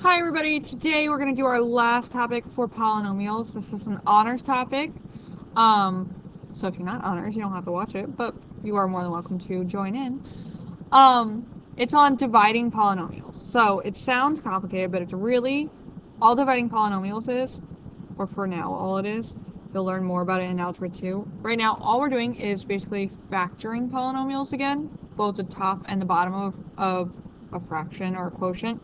Hi everybody, today we're going to do our last topic for polynomials. This is an honors topic. So if you're not honors, you don't have to watch it, but you are more than welcome to join in. It's on dividing polynomials. So it sounds complicated, but it's really, all dividing polynomials is, or for now, all it is. You'll learn more about it in Algebra 2. Right now, all we're doing is basically factoring polynomials again, both the top and the bottom of a fraction or a quotient,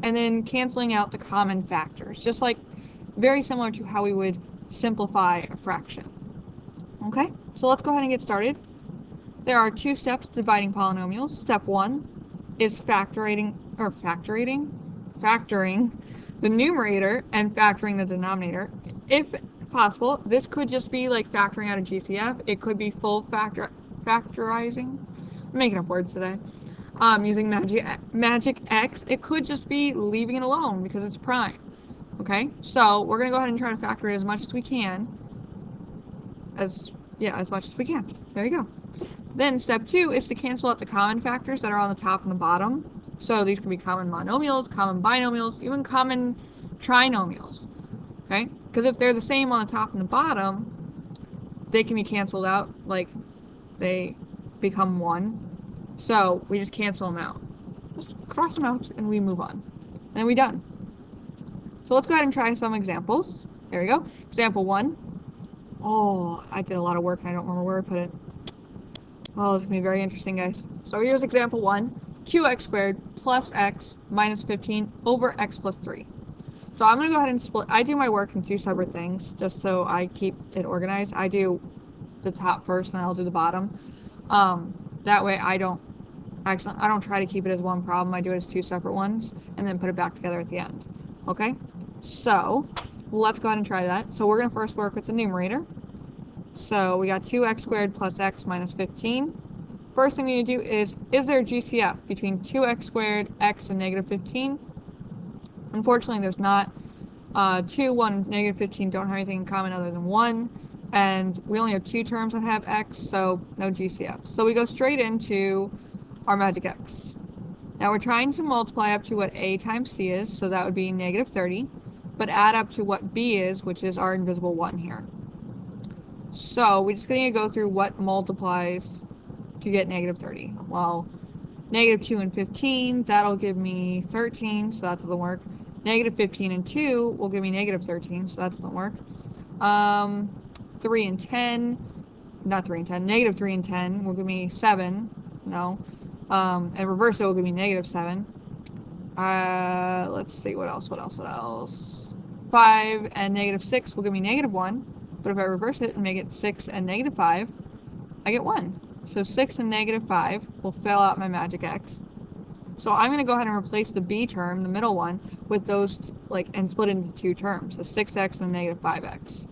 and then canceling out the common factors, just like very similar to how we would simplify a fraction. Okay, so let's go ahead and get started. There are two steps to dividing polynomials. Step 1 is factoring the numerator and factoring the denominator. If possible, this could just be like factoring out a GCF. It could be full factorizing. I'm making up words today. Using magic X. It could just be leaving it alone because it's prime. Okay, so we're going to go ahead and try to factor it as much as we can. As much as we can. There you go. Then step 2 is to cancel out the common factors that are on the top and the bottom. So these can be common monomials, common binomials, even common trinomials. Okay, because if they're the same on the top and the bottom, they can be canceled out, like they become 1. So we just cancel them out. Just cross them out and we move on. And then we're done. So let's go ahead and try some examples. There we go. Example 1. Oh, I did a lot of work and I don't remember where I put it. Oh, this is going to be very interesting, guys. So here's example 1. 2x squared plus x minus 15 over x plus 3. So I'm going to go ahead and split. I do my work in 2 separate things just so I keep it organized. I do the top first and then I'll do the bottom. That way I don't try to keep it as one problem. I do it as 2 separate ones and then put it back together at the end. Okay? So let's go ahead and try that. So we're going to first work with the numerator. So we got 2x squared plus x minus 15. First thing we need to do is there a GCF between 2x squared, x, and negative 15? Unfortunately, there's not. 2, 1, and negative 15 don't have anything in common other than 1. And we only have 2 terms that have x, so no GCF. So we go straight into our magic x. Now we're trying to multiply up to what a times c is, so that would be negative 30, but add up to what b is, which is our invisible 1 here. So we're just going to go through what multiplies to get negative 30. Well, negative 2 and 15, that'll give me 13, so that doesn't work. Negative 15 and 2 will give me negative 13, so that doesn't work. 3 and 10, not 3 and 10, negative 3 and 10 will give me 7, no. And reverse it will give me negative 7. Let's see, what else? 5 and negative 6 will give me negative 1, but if I reverse it and make it 6 and negative 5, I get 1. So 6 and negative 5 will fill out my magic x. So I'm going to go ahead and replace the b term, the middle one, with those, and split it into 2 terms, so 6x and negative 5x.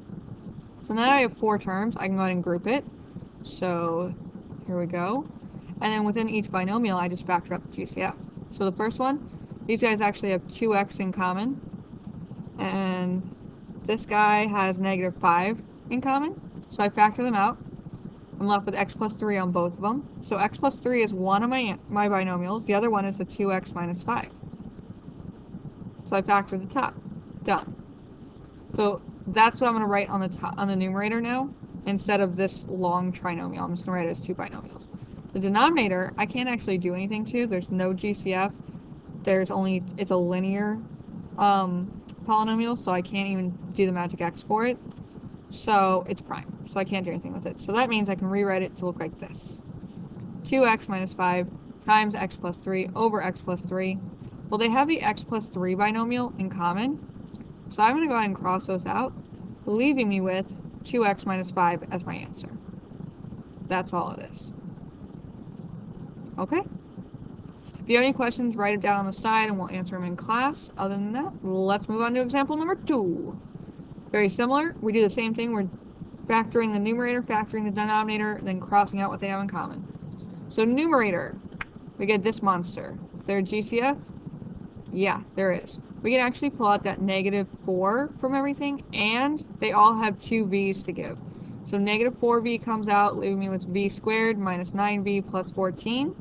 So now I have 4 terms. I can go ahead and group it. So here we go. And then within each binomial, I just factor out the GCF. So the first one, these guys actually have 2x in common. And this guy has negative 5 in common. So I factor them out. I'm left with x plus 3 on both of them. So x plus 3 is one of my binomials. The other one is the 2x minus 5. So I factor the top. Done. So that's what I'm going to write on the top, on the numerator now, instead of this long trinomial. I'm just going to write it as 2 binomials. The denominator, I can't actually do anything to. There's no GCF. It's a linear polynomial, so I can't even do the magic x for it. So it's prime, so I can't do anything with it. So that means I can rewrite it to look like this. 2x minus 5 times x plus 3 over x plus 3. Well, they have the x plus 3 binomial in common, so I'm going to go ahead and cross those out, leaving me with 2x minus 5 as my answer. That's all it is. Okay? If you have any questions, write it down on the side and we'll answer them in class. Other than that, let's move on to example number 2. Very similar. We do the same thing. We're factoring the numerator, factoring the denominator, then crossing out what they have in common. So numerator, we get this monster. Is there a GCF? Yeah, there is. We can actually pull out that negative 4 from everything, and they all have 2 v's to give. So negative 4v comes out, leaving me with v squared minus 9v plus 14.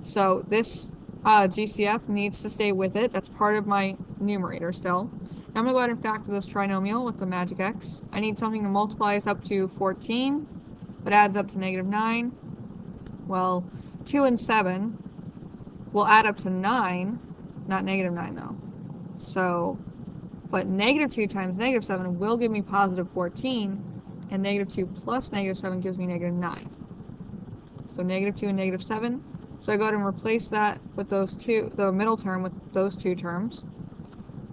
So this GCF needs to stay with it. That's part of my numerator still. Now I'm going to go ahead and factor this trinomial with the magic x. I need something to multiply us up to 14, but adds up to -9. Well, 2 and 7 will add up to 9, not -9 though. So, but -2 times -7 will give me positive 14, and -2 plus -7 gives me -9. So -2 and -7. So I go ahead and replace that with those two, the middle term with those two terms.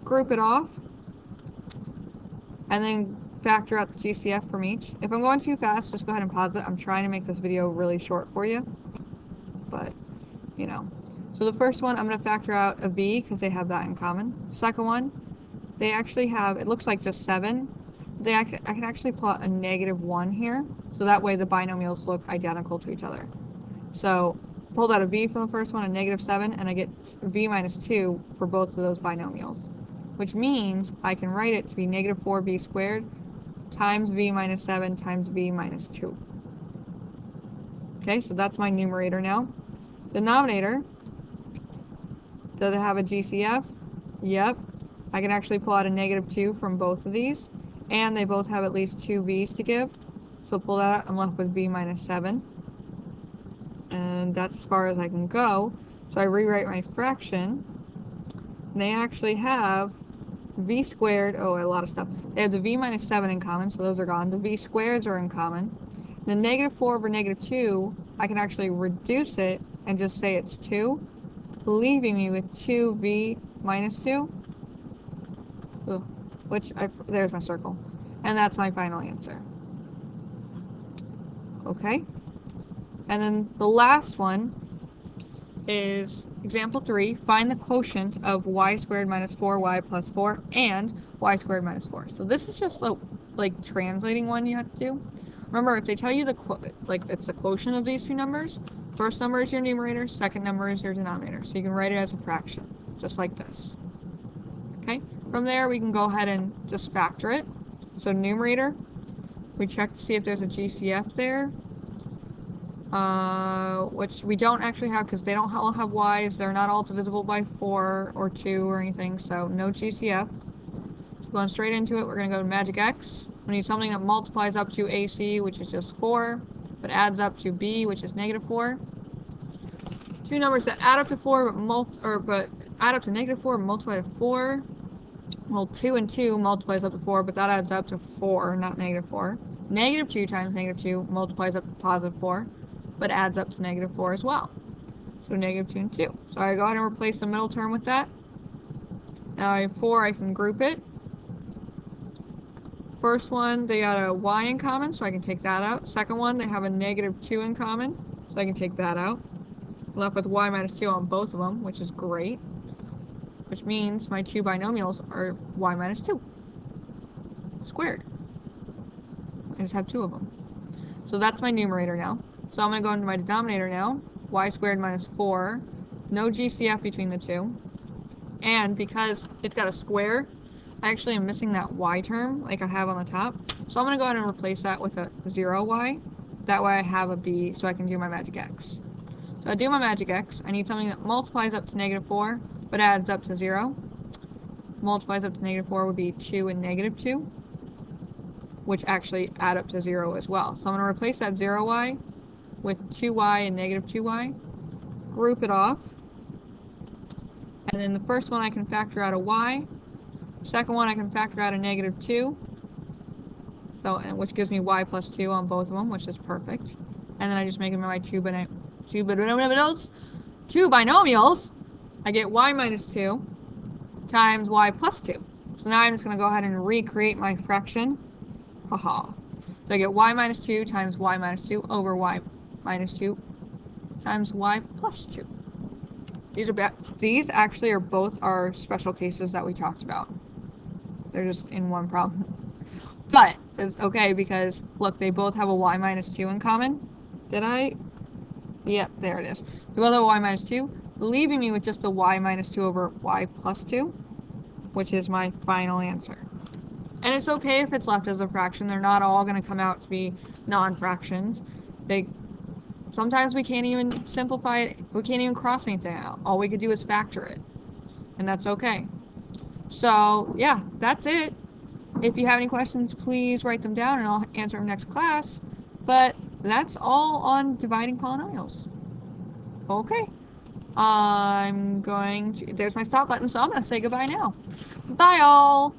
Group it off, and then factor out the GCF from each. If I'm going too fast, just go ahead and pause it. I'm trying to make this video really short for you, but, you know. So the first one, I'm going to factor out a v because they have that in common. Second one, they actually have, it looks like just 7. I can actually plot a -1 here, so that way the binomials look identical to each other. So pulled out a v from the first one, a -7, and I get v minus 2 for both of those binomials, which means I can write it to be -4v squared times v minus 7 times v minus 2. Okay, so that's my numerator now. Denominator, does it have a GCF? Yep. I can actually pull out a -2 from both of these, and they both have at least 2 v's to give. So pull that out, I'm left with v minus 7. And that's as far as I can go. So I rewrite my fraction, and they actually have v squared, oh, a lot of stuff. They have the v minus 7 in common, so those are gone. The v squareds are in common. The -4 over -2, I can actually reduce it and just say it's 2, leaving me with 2v minus 2, there's my circle. And that's my final answer. Okay? And then the last one is example 3. Find the quotient of y squared minus 4y plus 4 and y squared minus 4. So this is just like translating one you have to do. Remember, if they tell you it's the quotient of these two numbers, first number is your numerator, second number is your denominator. So you can write it as a fraction, just like this. Okay? From there, we can go ahead and just factor it. So numerator, we check to see if there's a GCF there. Which we don't actually have because they don't all have y's. They're not all divisible by 4 or 2 or anything, so no GCF. So going straight into it, we're going to go to magic x. We need something that multiplies up to AC, which is just 4, but adds up to b, which is -4. Two numbers that add up to 4, but add up to -4 and multiply to 4. Well, 2 and 2 multiplies up to 4, but that adds up to 4, not -4. -2 times -2 multiplies up to positive 4. But adds up to -4 as well. So -2 and 2. So I go ahead and replace the middle term with that. Now I have 4, I can group it. First one, they got a y in common, so I can take that out. Second one, they have a -2 in common, so I can take that out. Left with y minus 2 on both of them, which is great. Which means my two binomials are y minus 2 squared. I just have 2 of them. So that's my numerator now. So I'm going to go into my denominator now, y squared minus 4, no GCF between the two, and because it's got a square, I actually am missing that y term like I have on the top, so I'm going to go ahead and replace that with a 0y, that way I have a b so I can do my magic x. So I do my magic x, I need something that multiplies up to -4, but adds up to 0. Multiplies up to -4 would be 2 and -2, which actually add up to 0 as well. So I'm going to replace that 0y with 2y and -2y, group it off, and then the first one I can factor out a y, second one I can factor out a -2, so which gives me y plus 2 on both of them, which is perfect. And then I just make them my two binomials. I get y minus 2 times y plus 2. So now I'm just going to go ahead and recreate my fraction. Haha. So I get y minus 2 times y minus 2 over y minus 2 times y plus 2. These actually are both our special cases that we talked about. They're just in one problem. But it's okay because, look, they both have a y minus 2 in common. Did I? Yep, there it is. They both have a y minus 2, leaving me with just the y minus 2 over y plus 2, which is my final answer. And it's okay if it's left as a fraction. They're not all going to come out to be non-fractions. Sometimes we can't even simplify it. We can't even cross anything out. All we could do is factor it. And that's okay. So, yeah, that's it. If you have any questions, please write them down and I'll answer them next class. But that's all on dividing polynomials. Okay. I'm going to... There's my stop button, so I'm going to say goodbye now. Bye, all!